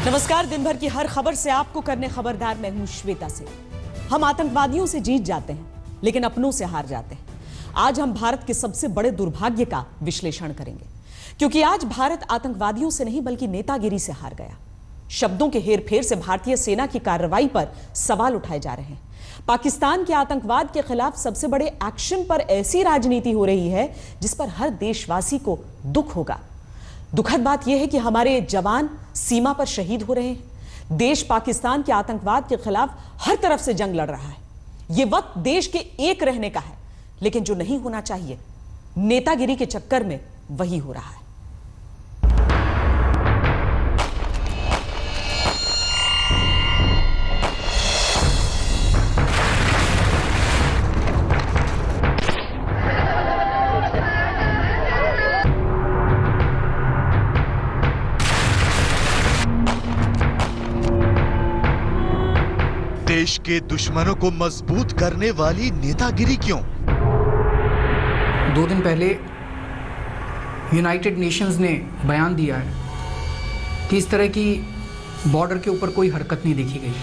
नमस्कार। दिन भर की हर खबर से आपको करने खबरदार मैं हूं श्वेता सिंह। हम आतंकवादियों से जीत जाते हैं लेकिन अपनों से हार जाते हैं। आज हम भारत के सबसे बड़े दुर्भाग्य का विश्लेषण करेंगे, क्योंकि आज भारत आतंकवादियों से नहीं बल्कि नेतागिरी से हार गया। शब्दों के हेरफेर से भारतीय सेना की कार्रवाई पर सवाल उठाए जा रहे हैं। पाकिस्तान के आतंकवाद के खिलाफ सबसे बड़े एक्शन पर ऐसी राजनीति हो रही है जिस पर हर देशवासी को दुख होगा। दुखद बात यह है कि हमारे जवान सीमा पर शहीद हो रहे हैं। देश पाकिस्तान के आतंकवाद के खिलाफ हर तरफ से जंग लड़ रहा है। यह वक्त देश के एक रहने का है, लेकिन जो नहीं होना चाहिए, नेतागिरी के चक्कर में वही हो रहा है। देश के दुश्मनों को मजबूत करने वाली नेतागिरी क्यों? 2 दिन पहले यूनाइटेड नेशंस ने बयान दिया है कि इस तरह की बॉर्डर के ऊपर कोई हरकत नहीं देखी गई।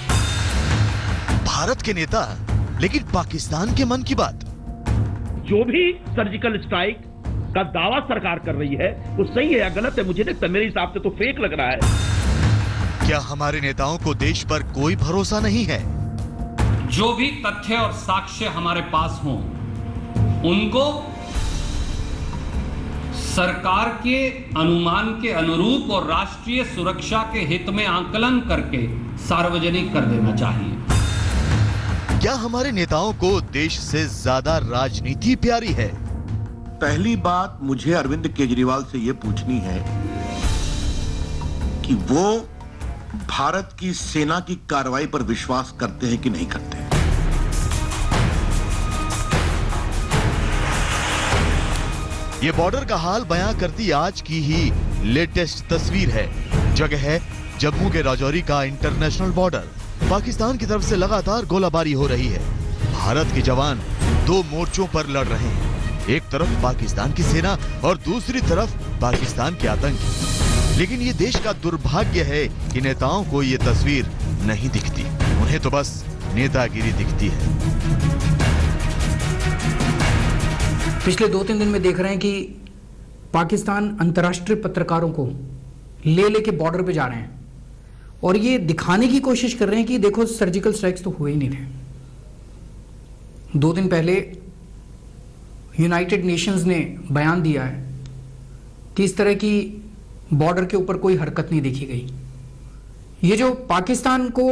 भारत के नेता, लेकिन पाकिस्तान के मन की बात। जो भी सर्जिकल स्ट्राइक का दावा सरकार कर रही है वो सही है या गलत है मुझे नहीं लगता। मेरे हिसाब से तो फेक लग रहा है। क्या हमारे नेताओं को देश पर कोई भरोसा नहीं है? जो भी तथ्य और साक्ष्य हमारे पास हों, उनको सरकार के अनुमान के अनुरूप और राष्ट्रीय सुरक्षा के हित में आकलन करके सार्वजनिक कर देना चाहिए। क्या हमारे नेताओं को देश से ज्यादा राजनीति प्यारी है? पहली बात मुझे अरविंद केजरीवाल से यह पूछनी है कि वो भारत की सेना की कार्रवाई पर विश्वास करते हैं कि नहीं करते। ये बॉर्डर का हाल बयां करती आज की ही लेटेस्ट तस्वीर है। जगह है जम्मू के राजौरी का इंटरनेशनल बॉर्डर। पाकिस्तान की तरफ से लगातार गोलाबारी हो रही है। भारत के जवान 2 मोर्चों पर लड़ रहे हैं। एक तरफ पाकिस्तान की सेना और दूसरी तरफ पाकिस्तान के आतंकी। लेकिन ये देश का दुर्भाग्य है कि नेताओं को ये तस्वीर नहीं दिखती। उन्हें तो बस नेतागिरी दिखती है। पिछले 2-3 दिन में देख रहे हैं कि पाकिस्तान अंतर्राष्ट्रीय पत्रकारों को लेके बॉर्डर पे जा रहे हैं और ये दिखाने की कोशिश कर रहे हैं कि देखो सर्जिकल स्ट्राइक्स तो हुए ही नहीं थे। 2 दिन पहले यूनाइटेड नेशंस ने बयान दिया है कि इस तरह की बॉर्डर के ऊपर कोई हरकत नहीं देखी गई। ये जो पाकिस्तान को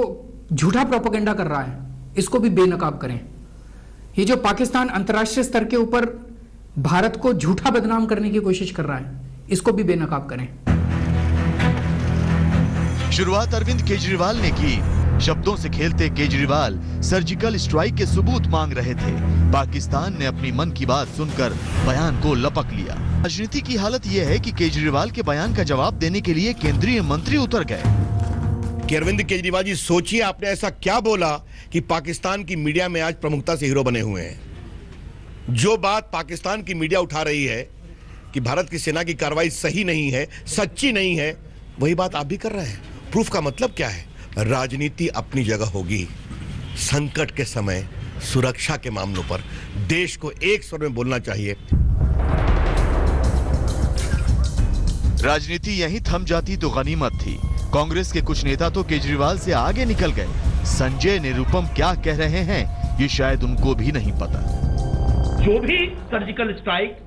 झूठा प्रोपेगेंडा कर रहा है, इसको भी बेनकाब करें। ये जो पाकिस्तान अंतर्राष्ट्रीय स्तर के ऊपर भारत को झूठा बदनाम करने की कोशिश कर रहा है, इसको भी बेनकाब करें। शुरुआत अरविंद केजरीवाल ने की। शब्दों से खेलते केजरीवाल सर्जिकल स्ट्राइक के सबूत मांग रहे थे। पाकिस्तान ने अपनी मन की बात सुनकर बयान को लपक लिया। राजनीति की हालत यह है कि केजरीवाल के बयान का जवाब देने के लिए केंद्रीय मंत्री उतर गए। कि अरविंद केजरीवाल जी, सोचिए आपने ऐसा क्या बोला कि पाकिस्तान की मीडिया में आज प्रमुखता से हीरो बने हुए हैं। जो बात पाकिस्तान की मीडिया उठा रही है कि भारत की सेना की कार्रवाई सही नहीं है, सच्ची नहीं है, वही बात आप भी कर रहे हैं। प्रूफ का मतलब क्या है? राजनीति अपनी जगह होगी। संकट के समय सुरक्षा के मामलों पर देश को एक स्वर में बोलना चाहिए। राजनीति यहीं थम जाती तो गनीमत थी। कांग्रेस के कुछ नेता तो केजरीवाल से आगे निकल गए। संजय निरुपम क्या कह रहे हैं ये शायद उनको भी नहीं पता। जो भी सर्जिकल स्ट्राइक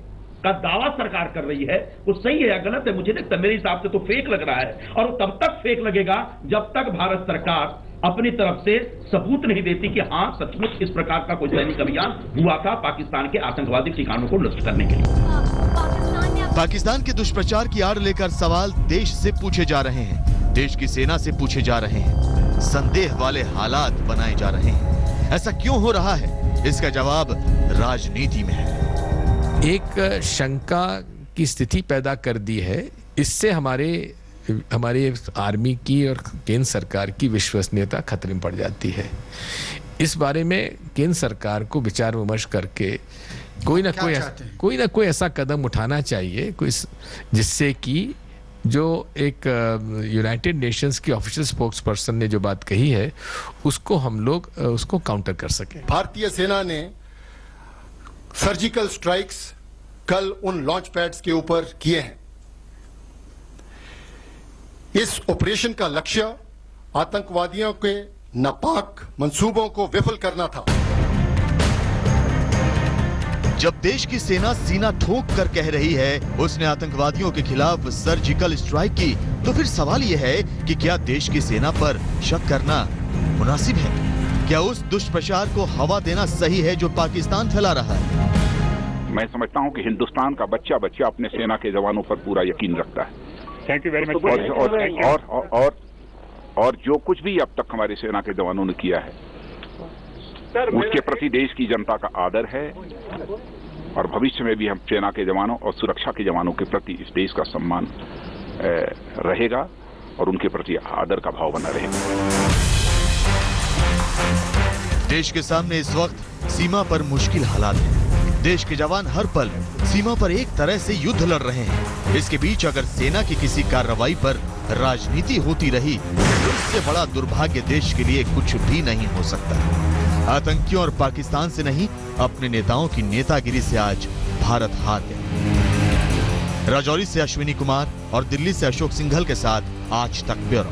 का दावा सरकार कर रही है वो सही है या गलत है मुझे नहीं लगता। मेरे हिसाब से तो फेक लग रहा है और वो तब तक फेक लगेगा जब तक भारत सरकार अपनी तरफ से सबूत नहीं देती कि हाँ सचमुच इस प्रकार का कोई सैनिक अभियान हुआ था पाकिस्तान के आतंकवादी ठिकानों को नष्ट करने के लिए। पाकिस्तान के दुष्प्रचार की आड़ लेकर सवाल देश से पूछे जा रहे हैं, देश की सेना से पूछे जा रहे हैं। संदेह वाले हालात बनाए जा रहे हैं। ऐसा क्यों हो रहा है? इसका जवाब राजनीति में है। एक शंका की स्थिति पैदा कर दी है। इससे हमारे आर्मी की और केंद्र सरकार की विश्वसनीयता खतरे में पड़ जाती है। इस बारे में केंद्र सरकार को विचार विमर्श करके कोई ना कोई ऐसा कदम उठाना चाहिए जिससे कि जो एक यूनाइटेड नेशंस की ऑफिशियल स्पोक्स पर्सन ने जो बात कही है उसको हम लोग उसको काउंटर कर सकें। भारतीय सेना ने सर्जिकल स्ट्राइक्स कल उन लॉन्च पैड्स के ऊपर किए हैं। इस ऑपरेशन का लक्ष्य आतंकवादियों के नापाक मंसूबों को विफल करना था। जब देश की सेना सीना ठोक कर कह रही है उसने आतंकवादियों के खिलाफ सर्जिकल स्ट्राइक की, तो फिर सवाल यह है कि क्या देश की सेना पर शक करना मुनासिब है? क्या उस दुष्प्रचार को हवा देना सही है जो पाकिस्तान फैला रहा है? मैं समझता हूं कि हिंदुस्तान का बच्चा बच्चा अपने सेना के जवानों पर पूरा यकीन रखता है। Thank you very much. और जो कुछ भी अब तक हमारी सेना के जवानों ने किया है उसके प्रति देश की जनता का आदर है और भविष्य में भी हम सेना के जवानों और सुरक्षा के जवानों के प्रति इस देश का सम्मान रहेगा और उनके प्रति आदर का भाव बना रहेगा। देश के सामने इस वक्त सीमा पर मुश्किल हालात हैं। देश के जवान हर पल सीमा पर एक तरह से युद्ध लड़ रहे हैं। इसके बीच अगर सेना की किसी कार्रवाई पर राजनीति होती रही तो इससे बड़ा दुर्भाग्य देश के लिए कुछ भी नहीं हो सकता। आतंकियों और पाकिस्तान से नहीं, अपने नेताओं की नेतागिरी से आज भारत हार गया। राजौरी से अश्विनी कुमार और दिल्ली से अशोक सिंघल के साथ आज तक ब्यूरो।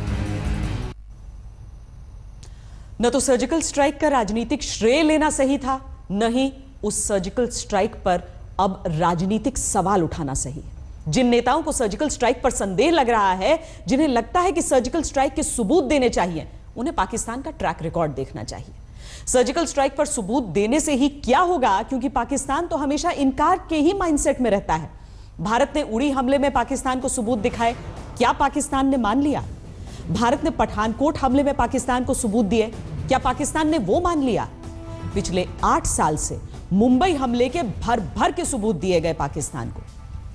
न तो सर्जिकल स्ट्राइक का राजनीतिक श्रेय लेना सही था, न ही उस सर्जिकल स्ट्राइक पर अब राजनीतिक सवाल उठाना सही है। जिन नेताओं को सर्जिकल स्ट्राइक पर संदेह लग रहा है, जिन्हें लगता है कि सर्जिकल स्ट्राइक के सबूत देने चाहिए, उन्हें पाकिस्तान का ट्रैक रिकॉर्ड देखना चाहिए। सर्जिकल स्ट्राइक पर सबूत देने से ही क्या होगा, क्योंकि पाकिस्तान तो हमेशा इनकार के ही माइंडसेट में रहता है। भारत ने उड़ी हमले में पाकिस्तान को सबूत दिखाए, क्या पाकिस्तान ने मान लिया? भारत ने पठानकोट हमले में पाकिस्तान को सबूत दिए, क्या पाकिस्तान ने वो मान लिया? पिछले 8 साल से मुंबई हमले के भर भर के सबूत दिए गए पाकिस्तान को,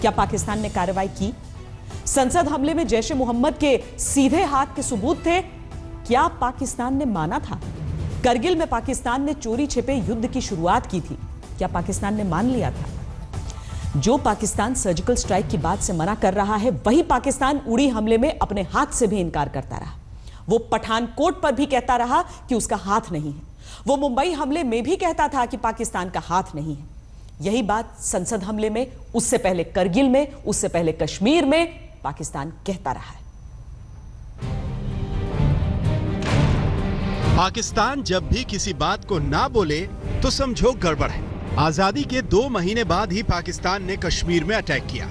क्या पाकिस्तान ने कार्रवाई की? संसद हमले में जैश ए मोहम्मद के सीधे हाथ के सबूत थे, क्या पाकिस्तान ने माना था? करगिल में पाकिस्तान ने चोरी छिपे युद्ध की शुरुआत की थी, क्या पाकिस्तान ने मान लिया था? जो पाकिस्तान सर्जिकल स्ट्राइक की बात से मना कर रहा है, वही पाकिस्तान उड़ी हमले में अपने हाथ से भी इनकार करता रहा। वो पठानकोट पर भी कहता रहा कि उसका हाथ नहीं है। वो मुंबई हमले में भी कहता था कि पाकिस्तान का हाथ नहीं है। यही बात संसद हमले में, उससे पहले करगिल में, उससे पहले कश्मीर में पाकिस्तान कहता रहा है। पाकिस्तान जब भी किसी बात को ना बोले तो समझो गड़बड़ है। आजादी के 2 महीने बाद ही पाकिस्तान ने कश्मीर में अटैक किया।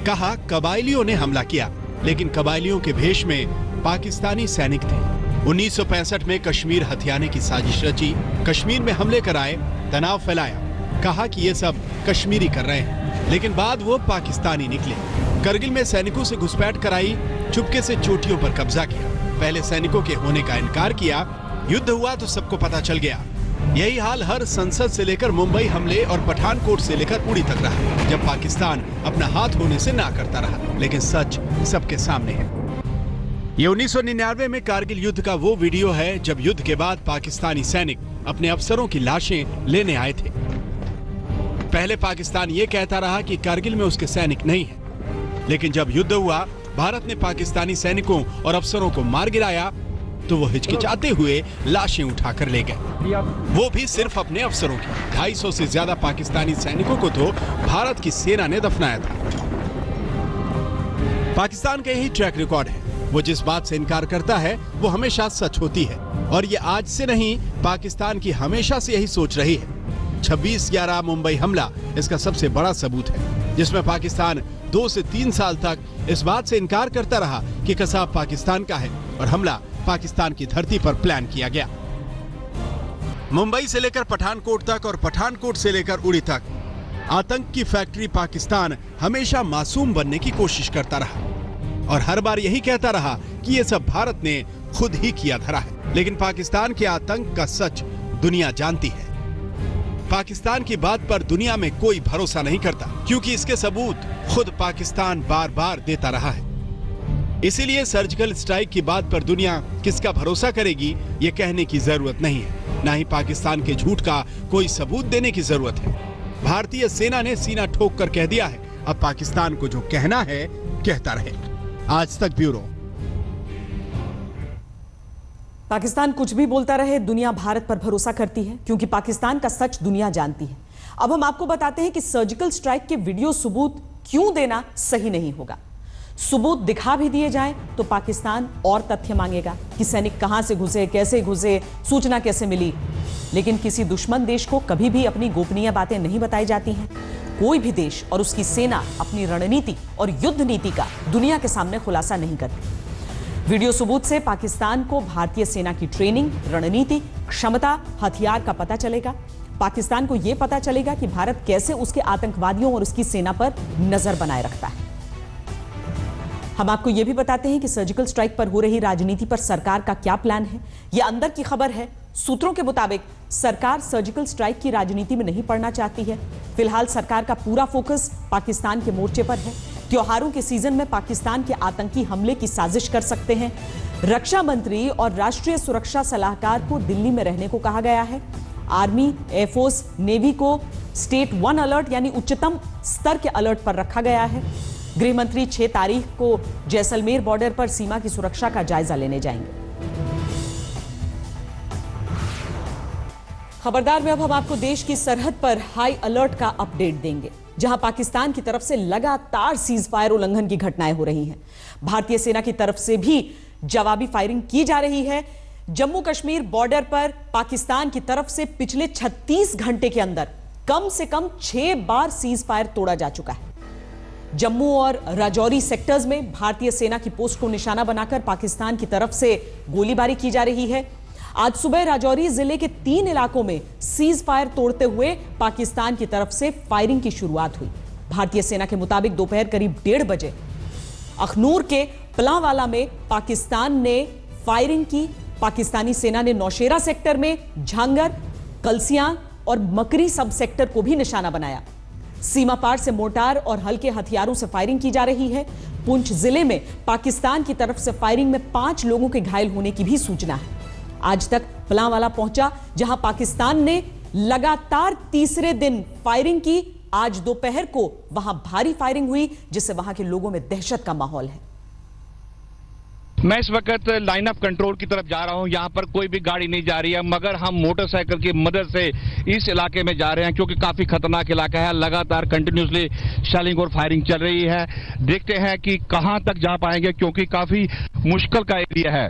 कहा कबायलियों ने हमला किया, लेकिन कबायलियों के भेष में पाकिस्तानी सैनिक थे। 1965 में कश्मीर हथियाने की साजिश रची, कश्मीर में हमले कराए, तनाव फैलाया, कहा कि ये सब कश्मीरी कर रहे हैं, लेकिन बाद वो पाकिस्तानी निकले। करगिल में सैनिकों से घुसपैठ कराई, चुपके से चोटियों पर कब्जा किया, पहले सैनिकों के होने का इनकार किया। युद्ध हुआ तो सबको पता चल गया। यही हाल हर संसद से लेकर मुंबई हमले और पठानकोट से लेकर उड़ी तक रहा, जब पाकिस्तान अपना हाथ होने से ना करता रहा। लेकिन सच सबके सामने है। ये 1999 में कारगिल युद्ध का वो वीडियो है जब युद्ध के बाद पाकिस्तानी सैनिक अपने अफसरों की लाशें लेने आए थे। पहले पाकिस्तान ये कहता रहा कि कारगिल में उसके सैनिक नहीं हैं, लेकिन जब युद्ध हुआ, भारत ने पाकिस्तानी सैनिकों और अफसरों को मार गिराया, तो वो हिचकिचाते हुए लाशें उठाकर ले गए, वो भी सिर्फ अपने अफसरों की। 250 से ज्यादा पाकिस्तानी सैनिकों को तो भारत की सेना ने दफनाया था। पाकिस्तान का यही ट्रैक रिकॉर्ड है। वो जिस बात से इनकार करता है वो हमेशा सच होती है, और ये आज से नहीं, पाकिस्तान की हमेशा से यही सोच रही है। 26/11 मुंबई हमला इसका सबसे बड़ा सबूत है, जिसमें पाकिस्तान 2 से 3 साल तक इस बात से इनकार करता रहा कि कसाब पाकिस्तान का है और हमला पाकिस्तान की धरती पर प्लान किया गया। मुंबई से लेकर पठानकोट तक और पठानकोट से लेकर उड़ी तक आतंक की फैक्ट्री पाकिस्तान हमेशा मासूम बनने की कोशिश करता रहा, और हर बार यही कहता रहा कि ये सब भारत ने खुद ही किया धरा है। लेकिन पाकिस्तान के आतंक का सच दुनिया जानती है। पाकिस्तान की बात पर दुनिया में कोई भरोसा नहीं करता, क्योंकि इसके सबूत खुद पाकिस्तान बार बार देता रहा है। इसीलिए सर्जिकल स्ट्राइक की बात पर दुनिया किसका भरोसा करेगी, ये कहने की जरूरत नहीं है। ना ही पाकिस्तान के झूठ का कोई सबूत देने की जरूरत है। भारतीय सेना ने सीना ठोक कर कह दिया है, अब पाकिस्तान को जो कहना है कहता रहे। आज तक ब्यूरो। पाकिस्तान कुछ भी बोलता रहे, दुनिया भारत पर भरोसा करती है क्योंकि पाकिस्तान का सच दुनिया जानती है। अब हम आपको बताते हैं कि सर्जिकल स्ट्राइक के वीडियो सबूत क्यों देना सही नहीं होगा। सबूत दिखा भी दिए जाएं तो पाकिस्तान और तथ्य मांगेगा कि सैनिक कहां से घुसे, कैसे घुसे, सूचना कैसे मिली। लेकिन किसी दुश्मन देश को कभी भी अपनी गोपनीय बातें नहीं बताई जाती हैं। कोई भी देश और उसकी सेना अपनी रणनीति और युद्ध नीति का दुनिया के सामने खुलासा नहीं करती। वीडियो सबूत से पाकिस्तान को भारतीय सेना की ट्रेनिंग, रणनीति, क्षमता, हथियार का पता चलेगा। पाकिस्तान को यह पता चलेगा कि भारत कैसे उसके आतंकवादियों और उसकी सेना पर नजर बनाए रखता है। हम आपको यह भी बताते हैं कि सर्जिकल स्ट्राइक पर हो रही राजनीति पर सरकार का क्या प्लान है। यह अंदर की खबर है। सूत्रों के मुताबिक सरकार सर्जिकल स्ट्राइक की राजनीति में नहीं पड़ना चाहती है। फिलहाल सरकार का पूरा फोकस पाकिस्तान के मोर्चे पर है। त्योहारों के सीजन में पाकिस्तान के आतंकी हमले की साजिश कर सकते हैं। रक्षा मंत्री और राष्ट्रीय सुरक्षा सलाहकार को दिल्ली में रहने को कहा गया है। आर्मी, एयरफोर्स, नेवी को स्टेट 1 अलर्ट यानी उच्चतम स्तर के अलर्ट पर रखा गया है। गृह मंत्री 6 तारीख को जैसलमेर बॉर्डर पर सीमा की सुरक्षा का जायजा लेने जाएंगे। खबरदार में अब हम आपको देश की सरहद पर हाई अलर्ट का अपडेट देंगे, जहां पाकिस्तान की तरफ से लगातार सीज फायर उल्लंघन की घटनाएं हो रही हैं। भारतीय सेना की तरफ से भी जवाबी फायरिंग की जा रही है। जम्मू कश्मीर बॉर्डर पर पाकिस्तान की तरफ से पिछले 36 घंटे के अंदर कम से कम 6 बार सीज फायर तोड़ा जा चुका है। जम्मू और राजौरी सेक्टर्स में भारतीय सेना की पोस्ट को निशाना बनाकर पाकिस्तान की तरफ से गोलीबारी की जा रही है। आज सुबह राजौरी जिले के 3 इलाकों में सीज फायर तोड़ते हुए पाकिस्तान की तरफ से फायरिंग की शुरुआत हुई। भारतीय सेना के मुताबिक दोपहर करीब 1:30 बजे अखनूर के पलावाला में पाकिस्तान ने फायरिंग की। पाकिस्तानी सेना ने नौशेरा सेक्टर में झांगर, कलसियां और मकरी सब सेक्टर को भी निशाना बनाया। सीमा पार से मोर्टार और हल्के हथियारों से फायरिंग की जा रही है। पुंछ जिले में पाकिस्तान की तरफ से फायरिंग में 5 लोगों के घायल होने की भी सूचना है। आज तक पलावाला पहुंचा, जहां पाकिस्तान ने लगातार तीसरे दिन फायरिंग की। आज दोपहर को वहां भारी फायरिंग हुई, जिससे वहां के लोगों में दहशत का माहौल है। मैं इस वक्त लाइन ऑफ कंट्रोल की तरफ जा रहा हूं। यहां पर कोई भी गाड़ी नहीं जा रही है, मगर हम मोटरसाइकिल की मदद से इस इलाके में जा रहे हैं क्योंकि काफी खतरनाक इलाका है। लगातार कंटिन्यूसली शेलिंग और फायरिंग चल रही है। देखते हैं कि कहां तक जा पाएंगे क्योंकि काफी मुश्किल का एरिया है।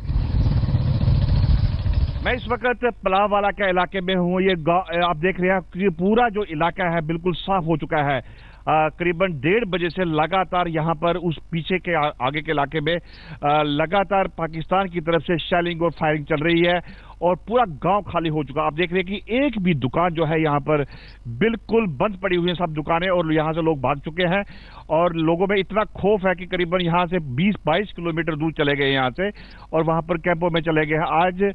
मैं इस वक्त पलावाला के इलाके में हूं। ये आप देख रहे हैं कि पूरा जो इलाका है बिल्कुल साफ हो चुका है। करीबन 1:30 बजे से लगातार यहां पर उस पीछे के आगे के इलाके में लगातार पाकिस्तान की तरफ से शेलिंग और फायरिंग चल रही है और पूरा गांव खाली हो चुका। आप देख रहे हैं कि एक भी दुकान जो है यहां पर बिल्कुल बंद पड़ी हुई है, सब दुकानें, और यहां से लोग भाग चुके हैं। और लोगों में इतना खौफ है कि करीबन यहां से 20-22 किलोमीटर दूर चले गए यहां से और वहां पर कैंपों में चले गए हैं। आज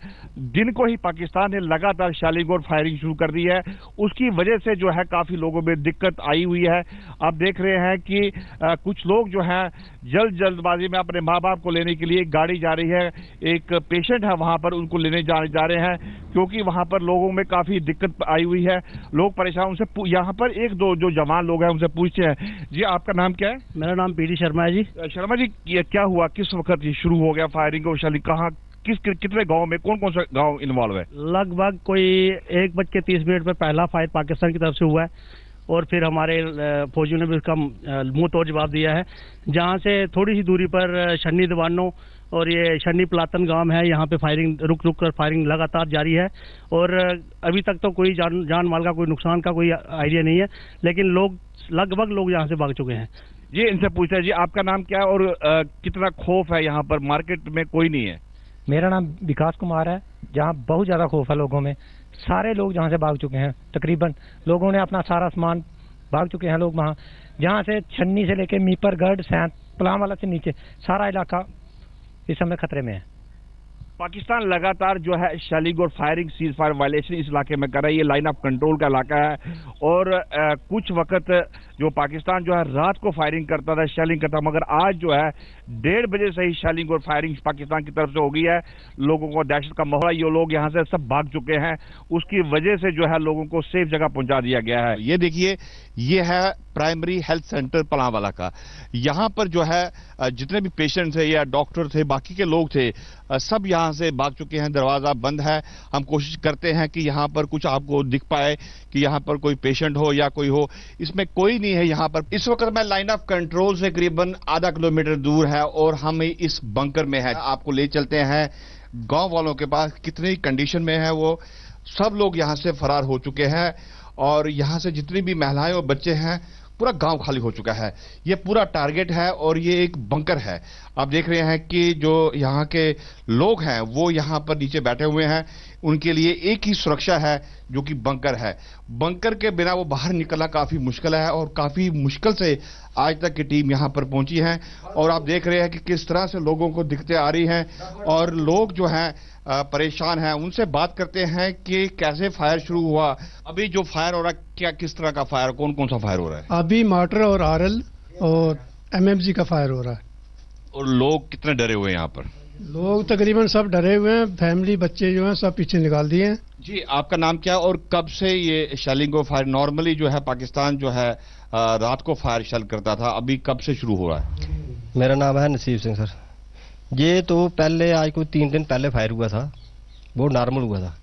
दिन को ही पाकिस्तान ने लगातार शेलिंग और फायरिंग शुरू कर दी है। उसकी वजह से जो है काफी लोगों में दिक्कत आई हुई है। आप देख रहे हैं कि कुछ लोग जो है जल्दबाजी में अपने माँ बाप को लेने के लिए गाड़ी जा रही है। एक पेशेंट है वहां पर, उनको लेने जा रहे हैं क्योंकि वहां पर लोगों में काफी दिक्कत आई हुई है। लोग परेशान। उनसे यहाँ पर 1-2 जो जवान लोग हैं उनसे पूछते हैं, जी आपका नाम क्या है? मेरा नाम पीडी शर्मा है जी। शर्मा जी, ये क्या हुआ, किस वक्त ये शुरू हो गया फायरिंग और शेलिंग? कहाँ, कितने गांव में, कौन कौन सा गांव इन्वॉल्व है? लगभग कोई 1:30 पर पहला फायर पाकिस्तान की तरफ से हुआ है और फिर हमारे फौजियों ने भी उसका मुंह तोड़ जवाब दिया है। जहां से थोड़ी सी दूरी पर शन्नी दीवानों और ये शन्नी पलातन गांव है, यहाँ पे फायरिंग रुक कर फायरिंग लगातार जारी है और अभी तक तो कोई जान माल का कोई नुकसान का कोई आइडिया नहीं है, लेकिन लगभग लोग यहाँ से भाग चुके हैं। जी, इनसे पूछते हैं, जी आपका नाम क्या है और कितना खौफ है यहाँ पर? मार्केट में कोई नहीं है। मेरा नाम विकास कुमार है। जहाँ बहुत ज्यादा खौफ है लोगों में, सारे लोग जहाँ से भाग चुके हैं। तकरीबन लोगों ने अपना सारा सामान भाग चुके हैं लोग वहाँ, जहाँ से छन्नी से लेके मीपरगढ़, सैंत, पलावाला से नीचे सारा इलाका इस समय खतरे में है। पाकिस्तान लगातार जो है शेलिंग और फायरिंग, सीज फायर वायलेशन इस इलाके में कर रहा है। ये लाइन ऑफ कंट्रोल का इलाका है और कुछ वक्त जो पाकिस्तान जो है रात को फायरिंग करता था, शेलिंग करता, मगर आज जो है 1:30 बजे से ही शेलिंग और फायरिंग पाकिस्तान की तरफ से हो गई है। लोगों को दहशत का माहौल, ये लोग यहाँ से सब भाग चुके हैं। उसकी वजह से जो है लोगों को सेफ जगह पहुंचा दिया गया है। ये देखिए, ये है प्राइमरी हेल्थ सेंटर पलांवाला का। यहाँ पर जो है जितने भी पेशेंट थे या डॉक्टर थे, बाकी के लोग थे, सब यहाँ से भाग चुके हैं। दरवाज़ा बंद है। हम कोशिश करते हैं कि यहाँ पर कुछ आपको दिख पाए कि यहाँ पर कोई पेशेंट हो या कोई हो, इसमें कोई नहीं है यहाँ पर। इस वक्त मैं लाइन ऑफ कंट्रोल से करीबन आधा किलोमीटर दूर है और हम इस बंकर में है। आपको ले चलते हैं गांव वालों के पास, कितनी कंडीशन में है वो। सब लोग यहाँ से फरार हो चुके हैं और यहाँ से जितनी भी महिलाएं और बच्चे हैं, पूरा गांव खाली हो चुका है। ये पूरा टारगेट है और ये एक बंकर है। आप देख रहे हैं कि जो यहाँ के लोग हैं वो यहाँ पर नीचे बैठे हुए हैं। उनके लिए एक ही सुरक्षा है जो कि बंकर है। बंकर के बिना वो बाहर निकलना काफ़ी मुश्किल है और काफ़ी मुश्किल से आज तक की टीम यहाँ पर पहुंची है। और आप देख रहे हैं कि किस तरह से लोगों को दिक्कतें आ रही हैं और लोग जो हैं परेशान हैं। उनसे बात करते हैं कि कैसे फायर शुरू हुआ। अभी जो फायर हो रहा है, क्या किस तरह का फायर, कौन कौन सा फायर हो रहा है? अभी मार्टर और आरएल और एमएमजी का फायर हो रहा है। और लोग कितने डरे हुए हैं यहाँ पर? लोग तकरीबन सब डरे हुए हैं। फैमिली, बच्चे जो हैं सब पीछे निकाल दिए हैं। जी, आपका नाम क्या है और कब से ये शेलिंग को फायर? नॉर्मली जो है पाकिस्तान जो है रात को फायर शेल करता था, अभी कब से शुरू हो रहा है? मेरा नाम है नसीब सिंह सर। ये तो पहले आज कोई 3 दिन पहले फायर हुआ था, वो नॉर्मल हुआ था।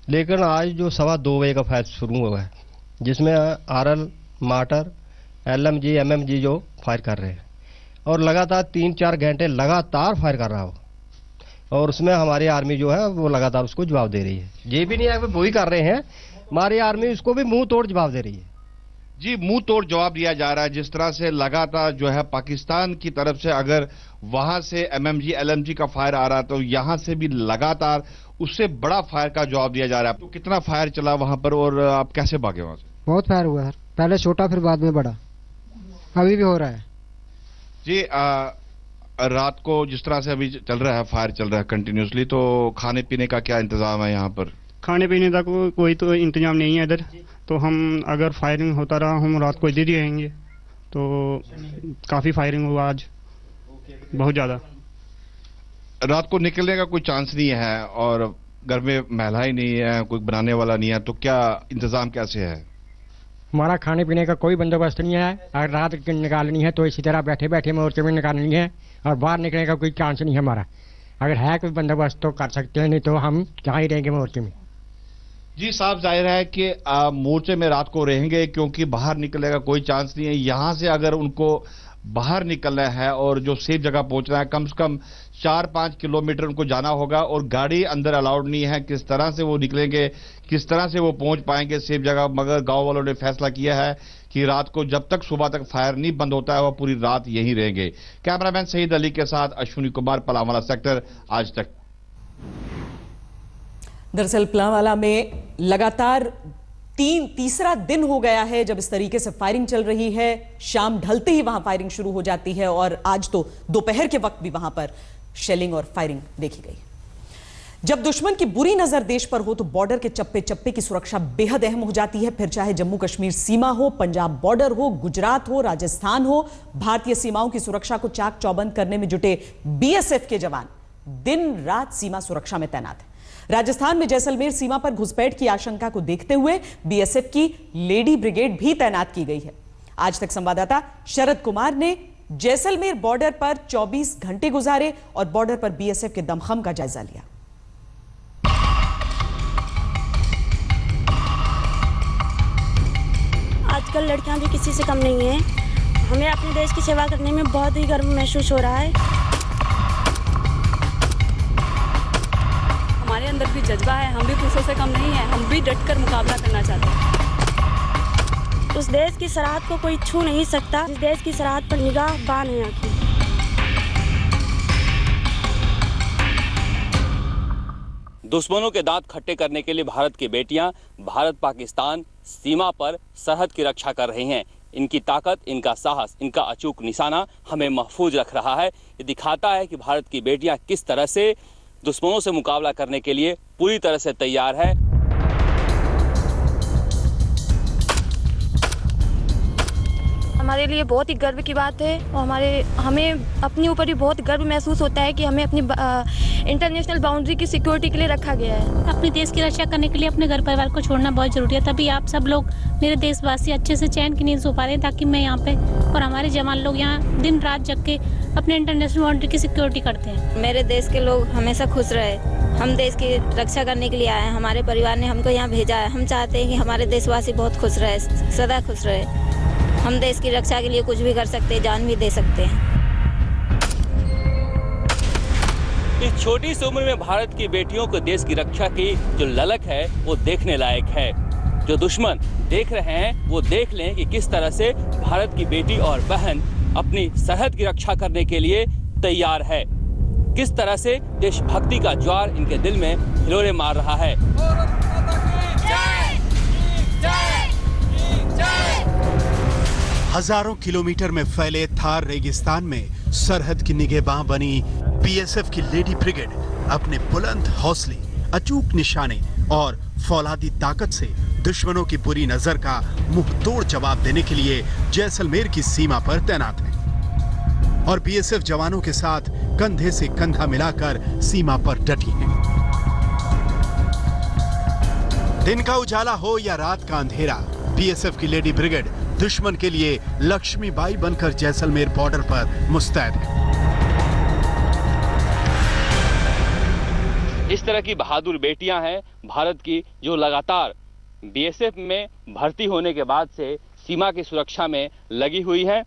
लेकिन आज जो 2:15 बजे का फायर शुरू हुआ है, जिसमें आरएल, मार्टर, एलएमजी, एमएमजी जो फायर कर रहे हैं और लगातार 3-4 घंटे लगातार फायर कर रहा हो। और उसमें हमारी आर्मी जो है वो लगातार उसको जवाब दे रही है। ये भी नहीं है वो ही कर रहे हैं, हमारी आर्मी उसको भी मुंह तोड़ जवाब दे रही है। जी, मुंह तोड़ जवाब दिया जा रहा है। जिस तरह से लगातार जो है पाकिस्तान की तरफ से अगर वहां से एमएमजी, एलएमजी का फायर आ रहा है तो यहां से भी लगातार उससे बड़ा फायर का जवाब दिया जा रहा है। तो कितना फायर चला वहां पर और आप कैसे भागे वहां से? बहुत फायर हुआ सर, पहले छोटा फिर बाद में बड़ा, अभी भी हो रहा है। जी, रात को जिस तरह से अभी चल रहा है, फायर चल रहा है कंटिन्यूसली, तो खाने पीने का क्या इंतजाम है यहाँ पर? खाने पीने का कोई तो इंतजाम नहीं है इधर। तो हम अगर फायरिंग होता रहा, हम रात को इधर ही रहेंगे। तो काफ़ी फायरिंग हुआ आज, बहुत ज़्यादा। रात को निकलने का कोई चांस नहीं है और घर में महिलाएं नहीं है, कोई बनाने वाला नहीं है, तो क्या इंतजाम कैसे है? हमारा खाने पीने का कोई बंदोबस्त नहीं है। अगर रात निकालनी है तो इसी तरह बैठे बैठे मोर्चे में निकालनी है और बाहर निकलने का कोई चांस नहीं है हमारा। अगर है कोई बंदोबस्त तो कर सकते हैं, नहीं तो हम जहाँ ही रहेंगे मोर्चे में। जी, साफ जाहिर है कि मोर्चे में रात को रहेंगे क्योंकि बाहर निकलने का कोई चांस नहीं है। यहाँ से अगर उनको बाहर निकलना है और जो सेफ जगह पहुंचना है, कम से कम 4-5 किलोमीटर उनको जाना होगा और गाड़ी अंदर अलाउड नहीं है। किस तरह से वो निकलेंगे, किस तरह से वो पहुंच पाएंगे सेफ जगह? मगर गांव वालों ने फैसला किया है कि रात को जब तक सुबह तक फायर नहीं बंद होता है वो पूरी रात यहीं रहेंगे। कैमरामैन सईद अली के साथ अश्विनी कुमार, पलांवाला सेक्टर, आज तक। दरअसल पलांवाला में लगातार तीसरा दिन हो गया है जब इस तरीके से फायरिंग चल रही है। शाम ढलते ही वहां फायरिंग शुरू हो जाती है और आज तो दोपहर के वक्त भी वहां पर शेलिंग और फायरिंग देखी गई। जब दुश्मन की बुरी नजर देश पर हो तो बॉर्डर के चप्पे चप्पे की सुरक्षा बेहद अहम हो जाती है। फिर चाहे जम्मू कश्मीर सीमा हो, पंजाब बॉर्डर हो, गुजरात हो, राजस्थान हो, भारतीय सीमाओं की सुरक्षा को चाक चौबंद करने में जुटे बीएसएफ के जवान दिन रात सीमा सुरक्षा में तैनात है। राजस्थान में जैसलमेर सीमा पर घुसपैठ की आशंका को देखते हुए बीएसएफ की लेडी ब्रिगेड भी तैनात की गई है। आज तक संवाददाता शरद कुमार ने जैसलमेर बॉर्डर पर 24 घंटे गुजारे और बॉर्डर पर बीएसएफ के दमखम का जायजा लिया। आजकल लड़कियां भी किसी से कम नहीं है। हमें अपने देश की सेवा करने में बहुत ही गर्व महसूस हो रहा है। हमारे अंदर भी जज्बा है, हम भी पुरुषों से कम नहीं है, हम भी डटकर मुकाबला करना चाहते हैं। उस देश की सरहद को कोई छू नहीं सकता। इस देश की सरहद पर निगाह बान है आखिर। दुश्मनों के दांत खट्टे करने के लिए भारत की बेटियां भारत पाकिस्तान सीमा पर सरहद की रक्षा कर रही हैं। इनकी ताकत, इनका साहस, इनका अचूक निशाना हमें महफूज रख रहा है। ये दिखाता है कि भारत की बेटियां किस तरह से दुश्मनों से मुकाबला करने के लिए पूरी तरह से तैयार है। हमारे लिए बहुत ही गर्व की बात है और हमें अपने ऊपर भी बहुत गर्व महसूस होता है कि हमें अपनी इंटरनेशनल बाउंड्री की सिक्योरिटी के लिए रखा गया है। अपने देश की रक्षा करने के लिए अपने घर परिवार को छोड़ना बहुत जरूरी है, तभी आप सब लोग मेरे देशवासी अच्छे से चैन की नींद सो पा रहे हैं, ताकि मैं यहाँ पे और हमारे जवान लोग यहाँ दिन रात जग के अपने इंटरनेशनल बाउंड्री की सिक्योरिटी करते हैं। मेरे देश के लोग हमेशा खुश रहे, हम देश की रक्षा करने के लिए आए हैं, हमारे परिवार ने हमको यहाँ भेजा है। हम चाहते हैं कि हमारे देशवासी बहुत खुश रहे, सदा खुश रहे। हम देश की रक्षा के लिए कुछ भी कर सकते हैं, जान भी दे सकते हैं। इस छोटी सी उम्र में भारत की बेटियों को देश की रक्षा की जो ललक है वो देखने लायक है। जो दुश्मन देख रहे हैं वो देख लें कि किस तरह से भारत की बेटी और बहन अपनी सरहद की रक्षा करने के लिए तैयार है, किस तरह से देशभक्ति का ज्वार इनके दिल में हिलोरे मार रहा है। हजारों किलोमीटर में फैले थार रेगिस्तान में सरहद की निगहबान बनी बीएसएफ की लेडी ब्रिगेड अपने बुलंद हौसले, अचूक निशाने और फौलादी ताकत से दुश्मनों की बुरी नजर का मुंह तोड़ जवाब देने के लिए जैसलमेर की सीमा पर तैनात है और बीएसएफ जवानों के साथ कंधे से कंधा मिलाकर सीमा पर डटी है। दिन का उजाला हो या रात का अंधेरा, बीएसएफ की लेडी ब्रिगेड दुश्मन के लिए लक्ष्मीबाई बनकर जैसलमेर बॉर्डर पर मुस्तैद है। इस तरह की बहादुर बेटियां हैं भारत की, जो लगातार बीएसएफ में भर्ती होने के बाद से सीमा की सुरक्षा में लगी हुई है।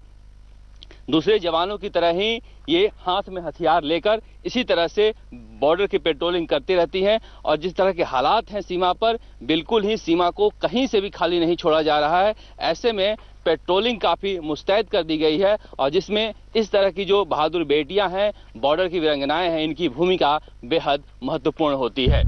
दूसरे जवानों की तरह ही ये हाथ में हथियार लेकर इसी तरह से बॉर्डर की पेट्रोलिंग करती रहती हैं और जिस तरह के हालात हैं सीमा पर, बिल्कुल ही सीमा को कहीं से भी खाली नहीं छोड़ा जा रहा है। ऐसे में पेट्रोलिंग काफी मुस्तैद कर दी गई है और जिसमें इस तरह की जो बहादुर बेटियां हैं, बॉर्डर की वीरांगनाएं हैं, इनकी भूमिका बेहद महत्वपूर्ण होती है।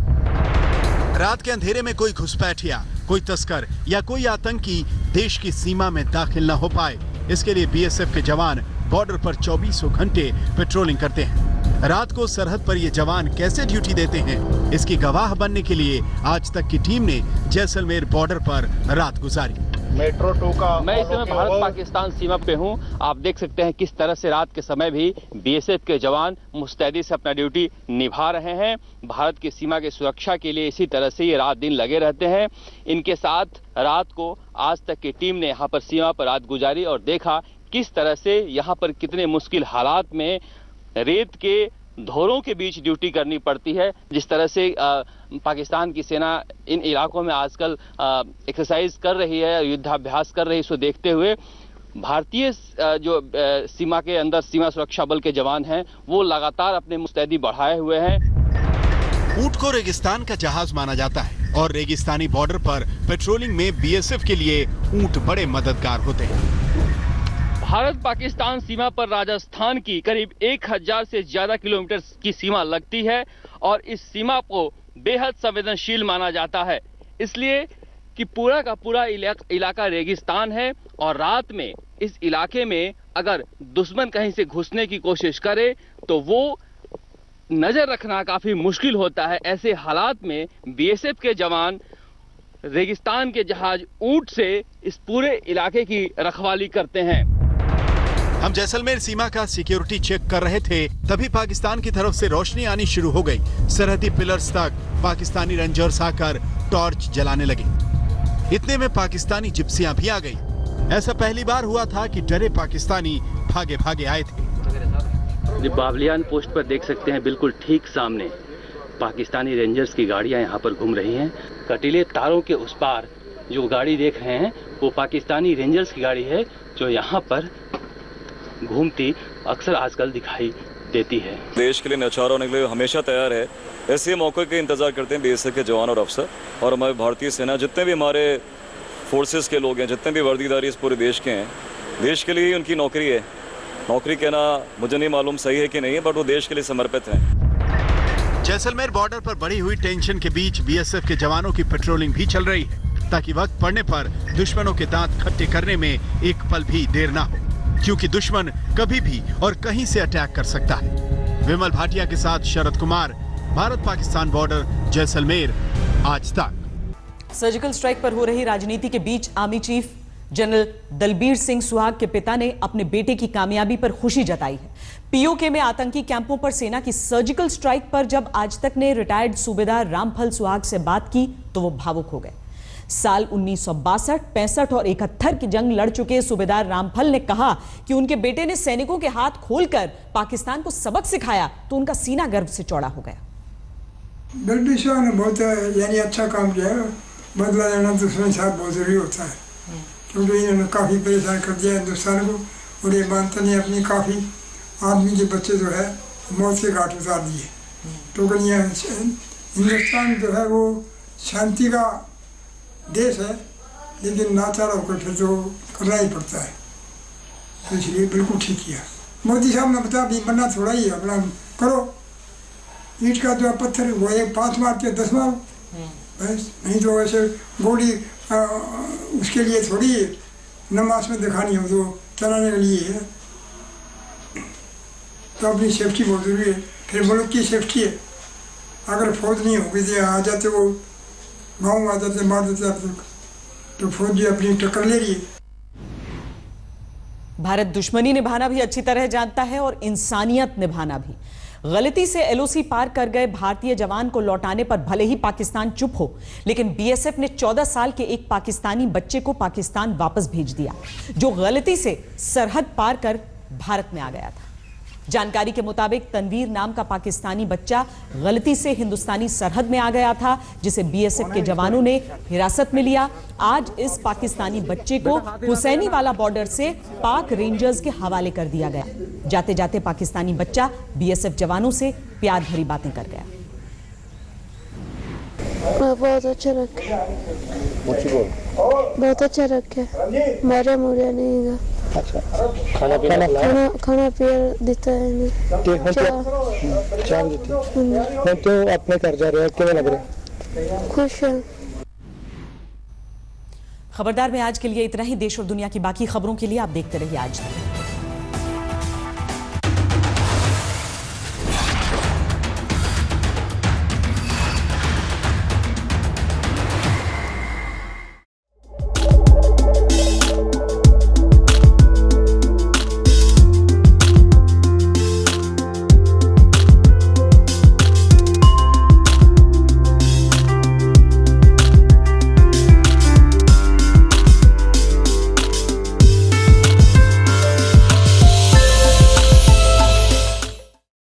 रात के अंधेरे में कोई घुसपैठिया, कोई तस्कर या कोई आतंकी देश की सीमा में दाखिल न हो पाए, इसके लिए बीएसएफ के जवान बॉर्डर पर 24 घंटे पेट्रोलिंग करते हैं। रात को सरहद पर ये जवान कैसे ड्यूटी देते हैं, इसकी गवाह बनने के लिए आज तक की टीम ने जैसलमेर बॉर्डर पर रात गुजारी। मेट्रो 2 का मैं इस समय भारत पाकिस्तान सीमा पे हूँ। आप देख सकते हैं किस तरह से रात के समय भी बीएसएफ के जवान मुस्तैदी से अपना ड्यूटी निभा रहे हैं। भारत की सीमा की सुरक्षा के लिए इसी तरह से ये रात दिन लगे रहते हैं। इनके साथ रात को आज तक की टीम ने यहाँ पर सीमा पर रात गुजारी और देखा किस तरह से यहाँ पर कितने मुश्किल हालात में रेत के धोरों के बीच ड्यूटी करनी पड़ती है। जिस तरह से पाकिस्तान की सेना इन इलाकों में आजकल एक्सरसाइज कर रही है, युद्धाभ्यास कर रही है, इसको देखते हुए भारतीय जो सीमा के अंदर सीमा सुरक्षा बल के जवान हैं वो लगातार अपने मुस्तैदी बढ़ाए हुए हैं। ऊंट को रेगिस्तान का जहाज माना जाता है और रेगिस्तानी बॉर्डर पर पेट्रोलिंग में बीएसएफ के लिए ऊंट बड़े मददगार होते हैं। भारत पाकिस्तान सीमा पर राजस्थान की करीब 1000 से ज्यादा किलोमीटर की सीमा लगती है और इस सीमा को बेहद संवेदनशील माना जाता है, इसलिए कि पूरा का पूरा इलाका रेगिस्तान है और रात में इस इलाके में अगर दुश्मन कहीं से घुसने की कोशिश करे तो वो नजर रखना काफी मुश्किल होता है। ऐसे हालात में बीएसएफ के जवान रेगिस्तान के जहाज ऊंट से इस पूरे इलाके की रखवाली करते हैं। हम जैसलमेर सीमा का सिक्योरिटी चेक कर रहे थे, तभी पाकिस्तान की तरफ से रोशनी आनी शुरू हो गई। सरहदी पिलर्स तक पाकिस्तानी रेंजर्स आकर टॉर्च जलाने लगे। इतने में पाकिस्तानी जिप्सियां भी आ गई। ऐसा पहली बार हुआ था कि डरे पाकिस्तानी भागे भागे आए थे। बावलियान पोस्ट पर देख सकते हैं बिल्कुल ठीक सामने पाकिस्तानी रेंजर्स की गाड़ियां यहाँ पर घूम रही हैं। कटीले तारों के उस पार जो गाड़ी देख रहे हैं वो पाकिस्तानी रेंजर्स की गाड़ी है जो यहाँ पर घूमती अक्सर आजकल दिखाई देती है। देश के लिए न्यौछावर होने के लिए हमेशा तैयार है। ऐसे मौके के इंतजार करते हैं बीएसएफ के जवान और अफसर और हमारे भारतीय सेना, जितने भी हमारे फोर्सेस के लोग हैं, जितने भी वर्दीधारी इस पूरे देश के हैं, देश के लिए ही उनकी नौकरी है। नौकरी कहना मुझे नहीं मालूम सही है कि नहीं है, बट वो देश के लिए समर्पित हैं। जैसलमेर बॉर्डर पर बढ़ी हुई टेंशन के बीच बीएसएफ के जवानों की पेट्रोलिंग भी चल रही है ताकि वक्त पड़ने पर दुश्मनों के दांत खट्टे करने में एक पल भी देर ना हो, क्योंकि दुश्मन कभी भी और कहीं से अटैक कर सकता है। विमल भाटिया के साथ Sharad Kumar, Bharat Pakistan border, Jaisalmer, Aaj Tak. Surgical strike पर हो रही राजनीति के बीच army chief general Dalbir Singh Suhag के पिता ने अपने बेटे की कामयाबी पर खुशी जताई है। पीओके में आतंकी कैंपों पर सेना की सर्जिकल स्ट्राइक पर जब आज तक ने रिटायर्ड सूबेदार रामफल सुहाग से बात की तो वो भावुक हो गए। साल 1962, 65 और 71 की जंग लड़ चुके सूबेदार रामफल ने कहा कि उनके बेटे ने सैनिकों के हाथ खोलकर पाकिस्तान को सबक सिखाया तो उनका सीना गर्व से चौड़ा हो गया। दलबीर सिंह ने बहुत यानी अच्छा काम किया। बदला लेना दुश्मन के साथ बहुत जरूरी होता है, क्योंकि इन्होंने काफ़ी परेशान कर दिया हिंदुस्तान को, और ये मानते नहीं अपनी काफ़ी आदमी के बच्चे जो है मौत के घाट उतार दिए। तो हिंदुस्तान जो है वो शांति का देश है, लेकिन नाचार होकर फिर तो करना ही पड़ता है, तो इसलिए बिल्कुल ठीक किया। मोदी साहब ने बताया भी मरना थोड़ा ही अपना करो, ईंट का जो पत्थर वो एक 5 मार के 10 मारो बस, नहीं तो वैसे गोली उसके लिए थोड़ी नमाज में दिखानी हो, तो चलाने के लिए है। तो अपनी सेफ्टी बहुत जरूरी है, फिर मुल्क की सेफ्टी है। अगर फौज नहीं होगी तो आ जाते वो गाँव आ जाते मार देते आप लोग, तो फौज भी अपनी टक्कर ले रही है। भारत दुश्मनी निभाना भी अच्छी तरह जानता है और इंसानियत निभाना भी। गलती से एलओसी पार कर गए भारतीय जवान को लौटाने पर भले ही पाकिस्तान चुप हो, लेकिन बीएसएफ ने 14 साल के एक पाकिस्तानी बच्चे को पाकिस्तान वापस भेज दिया, जो गलती से सरहद पार कर भारत में आ गया था। जानकारी के मुताबिक तनवीर नाम का पाकिस्तानी बच्चा गलती से हिंदुस्तानी सरहद में आ गया था, जिसे बीएसएफ के जवानों ने हिरासत में लिया। आज इस पाकिस्तानी बच्चे को हुसैनी वाला बॉर्डर से पाक रेंजर्स के हवाले कर दिया गया। जाते जाते पाकिस्तानी बच्चा बीएसएफ जवानों से प्यार भरी बातें कर गया। बहुत अच्छा रखे, बहुत अच्छा रखे, मारे मुझे नहीं गा। अच्छा, खाना पिया देता है, चाय देती है। तो अपने घर जा रहे हैं, क्यों लग रहा है? खुश है। खबरदार में आज के लिए इतना ही। देश और दुनिया की बाकी खबरों के लिए आप देखते रहिए आज तक।